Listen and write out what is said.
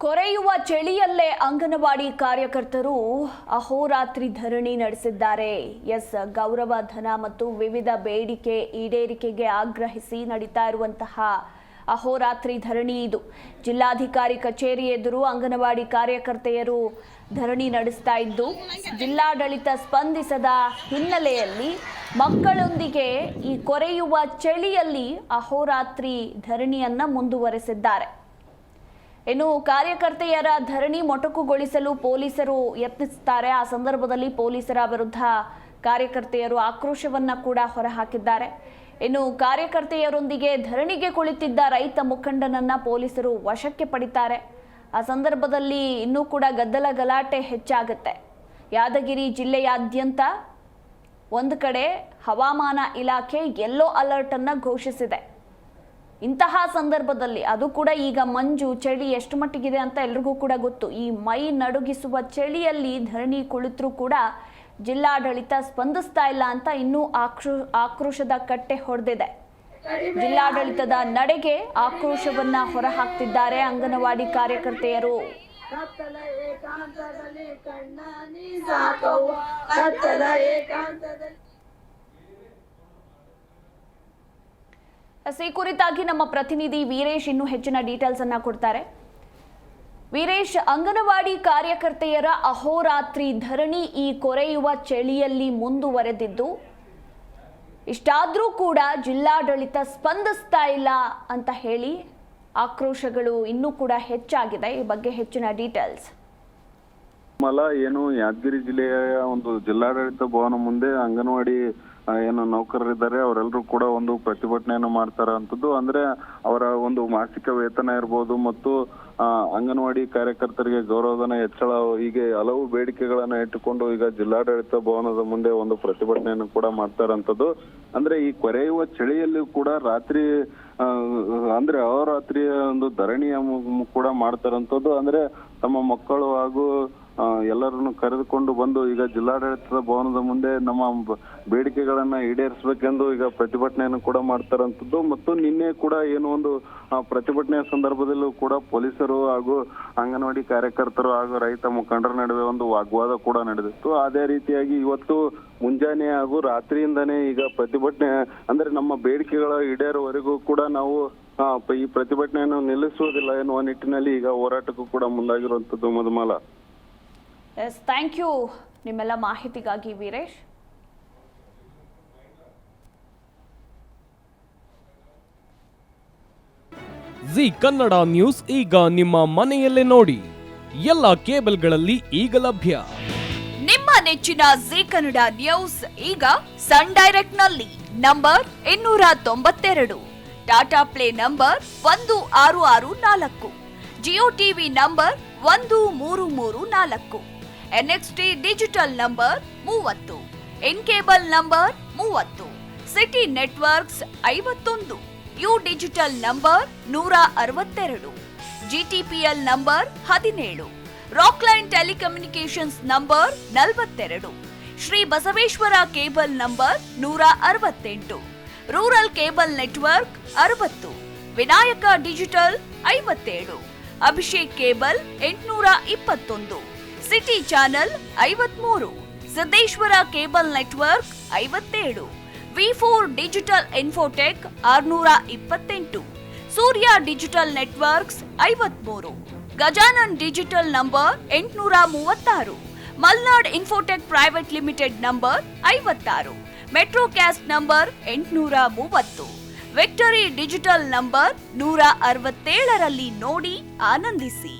ಕೊರೆಯುವ ಚಳಿಯಲ್ಲೇ ಅಂಗನವಾಡಿ ಕಾರ್ಯಕರ್ತರು ಅಹೋರಾತ್ರಿ ಧರಣಿ ನಡೆಸಿದ್ದಾರೆ. ಗೌರವ ಧನ ಮತ್ತು ವಿವಿಧ ಬೇಡಿಕೆ ಈಡೇರಿಕೆಗೆ ಆಗ್ರಹಿಸಿ ನಡೀತಾ ಇರುವಂತಹ ಅಹೋರಾತ್ರಿ ಧರಣಿ ಇದು. ಜಿಲ್ಲಾಧಿಕಾರಿ ಕಚೇರಿ ಎದುರು ಅಂಗನವಾಡಿ ಕಾರ್ಯಕರ್ತೆಯರು ಧರಣಿ ನಡೆಸ್ತಾ ಇದ್ದು, ಜಿಲ್ಲಾಡಳಿತ ಸ್ಪಂದಿಸದ ಹಿನ್ನೆಲೆಯಲ್ಲಿ ಮಕ್ಕಳೊಂದಿಗೆ ಈ ಕೊರೆಯುವ ಚಳಿಯಲ್ಲಿ ಅಹೋರಾತ್ರಿ ಧರಣಿಯನ್ನ ಮುಂದುವರೆಸಿದ್ದಾರೆ. ಇನ್ನು ಕಾರ್ಯಕರ್ತೆಯರ ಧರಣಿ ಮೊಟಕುಗೊಳಿಸಲು ಪೊಲೀಸರು ಯತ್ನಿಸುತ್ತಾರೆ. ಆ ಸಂದರ್ಭದಲ್ಲಿ ಪೊಲೀಸರ ವಿರುದ್ಧ ಕಾರ್ಯಕರ್ತೆಯರು ಆಕ್ರೋಶವನ್ನ ಕೂಡ ಹೊರಹಾಕಿದ್ದಾರೆ. ಇನ್ನು ಕಾರ್ಯಕರ್ತೆಯರೊಂದಿಗೆ ಧರಣಿಗೆ ಕುಳಿತಿದ್ದ ರೈತ ಮುಖಂಡನನ್ನ ಪೊಲೀಸರು ವಶಕ್ಕೆ ಪಡಿತಾರೆ. ಆ ಸಂದರ್ಭದಲ್ಲಿ ಇನ್ನೂ ಕೂಡ ಗದ್ದಲ ಗಲಾಟೆ ಹೆಚ್ಚಾಗುತ್ತೆ. ಯಾದಗಿರಿ ಜಿಲ್ಲೆಯಾದ್ಯಂತ ಒಂದು ಕಡೆ ಹವಾಮಾನ ಇಲಾಖೆ ಯೆಲ್ಲೋ ಅಲರ್ಟ್ ಅನ್ನ ಘೋಷಿಸಿದೆ. ಇಂತಹ ಸಂದರ್ಭದಲ್ಲಿ ಅದು ಕೂಡ ಈಗ ಮಂಜು ಚಳಿ ಎಷ್ಟು ಮಟ್ಟಿಗಿದೆ ಅಂತ ಎಲ್ರಿಗೂ ಕೂಡ ಗೊತ್ತು. ಈ ಮೈ ನಡುಗಿಸುವ ಚಳಿಯಲ್ಲಿ ಧರಣಿ ಕುಳಿತರೂ ಕೂಡ ಜಿಲ್ಲಾಡಳಿತ ಸ್ಪಂದಿಸ್ತಾ ಇಲ್ಲ ಅಂತ ಇನ್ನೂ ಆಕ್ರೋಶದ ಕಟ್ಟೆ ಹೊಡೆದಿದೆ. ಜಿಲ್ಲಾಡಳಿತದ ನಡೆಗೆ ಆಕ್ರೋಶವನ್ನ ಹೊರಹಾಕ್ತಿದ್ದಾರೆ ಅಂಗನವಾಡಿ ಕಾರ್ಯಕರ್ತೆಯರು. ಈ ಕುರಿತಾಗಿ ನಮ್ಮ ಪ್ರತಿನಿಧಿ ವೀರೇಶ್ ಇನ್ನೂ ಹೆಚ್ಚಿನ ಡೀಟೇಲ್ಸ್ ಅನ್ನ ಕೊಡ್ತಾರೆ. ವೀರೇಶ್, ಅಂಗನವಾಡಿ ಕಾರ್ಯಕರ್ತೆಯರ ಅಹೋರಾತ್ರಿ ಧರಣಿ ಈ ಕೊರೆಯುವ ಚಳಿಯಲ್ಲಿ ಮುಂದುವರೆದಿದ್ದು, ಇಷ್ಟಾದ್ರೂ ಕೂಡ ಜಿಲ್ಲಾಡಳಿತ ಸ್ಪಂದಿಸ್ತಾ ಇಲ್ಲ ಅಂತ ಹೇಳಿ ಆಕ್ರೋಶಗಳು ಇನ್ನೂ ಕೂಡ ಹೆಚ್ಚಾಗಿದೆ. ಈ ಬಗ್ಗೆ ಹೆಚ್ಚಿನ ಡೀಟೇಲ್ಸ್. ಏನು ಯಾದಗಿರಿ ಜಿಲ್ಲೆಯ ಒಂದು ಜಿಲ್ಲಾಡಳಿತ ಭವನ ಮುಂದೆ ಅಂಗನವಾಡಿ ಏನು ನೌಕರರಿದ್ದಾರೆ ಅವರೆಲ್ಲರೂ ಕೂಡ ಒಂದು ಪ್ರತಿಭಟನೆಯನ್ನು ಮಾಡ್ತಾರ ಅಂತದ್ದು. ಅಂದ್ರೆ ಅವರ ಒಂದು ಮಾಸಿಕ ವೇತನ ಇರ್ಬೋದು ಮತ್ತು ಅಂಗನವಾಡಿ ಕಾರ್ಯಕರ್ತರಿಗೆ ಗೌರವಧನ ಹೆಚ್ಚಳ, ಹೀಗೆ ಹಲವು ಬೇಡಿಕೆಗಳನ್ನ ಇಟ್ಟುಕೊಂಡು ಈಗ ಜಿಲ್ಲಾಡಳಿತ ಭವನದ ಮುಂದೆ ಒಂದು ಪ್ರತಿಭಟನೆಯನ್ನು ಕೂಡ ಮಾಡ್ತಾರಂಥದ್ದು. ಅಂದ್ರೆ ಈ ಕೊರೆಯುವ ಚಳಿಯಲ್ಲಿ ಕೂಡ ರಾತ್ರಿ ಅಂದ್ರೆ ಅಹೋರಾತ್ರಿಯ ಒಂದು ಧರಣಿಯ ಕೂಡ ಮಾಡ್ತಾರಂಥದ್ದು. ಅಂದ್ರೆ ತಮ್ಮ ಮಕ್ಕಳು ಹಾಗೂ ಎಲ್ಲರನ್ನು ಕರೆದುಕೊಂಡು ಬಂದು ಈಗ ಜಿಲ್ಲಾಡಳಿತದ ಭವನದ ಮುಂದೆ ನಮ್ಮ ಬೇಡಿಕೆಗಳನ್ನ ಈಡೇರಿಸಬೇಕೆಂದು ಈಗ ಪ್ರತಿಭಟನೆಯನ್ನು ಕೂಡ ಮಾಡ್ತಾರಂಥದ್ದು. ಮತ್ತು ನಿನ್ನೆ ಕೂಡ ಏನು ಒಂದು ಪ್ರತಿಭಟನೆಯ ಸಂದರ್ಭದಲ್ಲೂ ಕೂಡ ಪೊಲೀಸರು ಹಾಗೂ ಅಂಗನವಾಡಿ ಕಾರ್ಯಕರ್ತರು ಹಾಗೂ ರೈತ ಮುಖಂಡರ ನಡುವೆ ಒಂದು ವಾಗ್ವಾದ ಕೂಡ ನಡೆದಿತ್ತು. ಅದೇ ರೀತಿಯಾಗಿ ಇವತ್ತು ಮುಂಜಾನೆ ಹಾಗೂ ರಾತ್ರಿಯಿಂದಾನೇ ಈಗ ಪ್ರತಿಭಟನೆ ಅಂದ್ರೆ ನಮ್ಮ ಬೇಡಿಕೆಗಳ ಈಡೇರುವವರೆಗೂ ಕೂಡ ನಾವು ಈ ಪ್ರತಿಭಟನೆಯನ್ನು ನಿಲ್ಲಿಸುವುದಿಲ್ಲ ಎನ್ನುವ ನಿಟ್ಟಿನಲ್ಲಿ ಈಗ ಹೋರಾಟಕ್ಕೂ ಕೂಡ ಮುಂದಾಗಿರುವಂತದ್ದು. ಮಧುಮಾಲ, ಥ್ಯಾಂಕ್ ಯು ನಿಮ್ಮೆಲ್ಲ ಮಾಹಿತಿಗಾಗಿ ವೀರೇಶ್. ಜಿ ಕನ್ನಡ ನ್ಯೂಸ್ ಈಗ ನಿಮ್ಮ ಮನೆಯಲ್ಲೇ ನೋಡಿ. ಎಲ್ಲ ಕೇಬಲ್ಗಳಲ್ಲಿ ಈಗ ಲಭ್ಯ. ನಿಮ್ಮ ನೆಚ್ಚಿನ ಜಿ ಕನ್ನಡ ನ್ಯೂಸ್ ಈಗ ಸನ್ ಡೈರೆಕ್ಟ್ ನಲ್ಲಿ number 292, Tata play number 1664, Jio TV number 1334, NXT digital number 30, in cable number 30, city networks 51, U digital number 162, GTPL number 17, Rockline telecommunications number 42, Shri Basaveshwara cable number 168, rural cable network 60, Vinayaka digital 57, Abhishek cable 821, city channel 53, Siddeshwara cable network 57, V4 digital Infotech 628, Surya digital networks 53, Gajanan digital number 836, Malnad infotech private limited number 56, metrocast number 830, victory digital number 167ರಲ್ಲಿ ನೋಡಿ ಆನಂದಿಸಿ.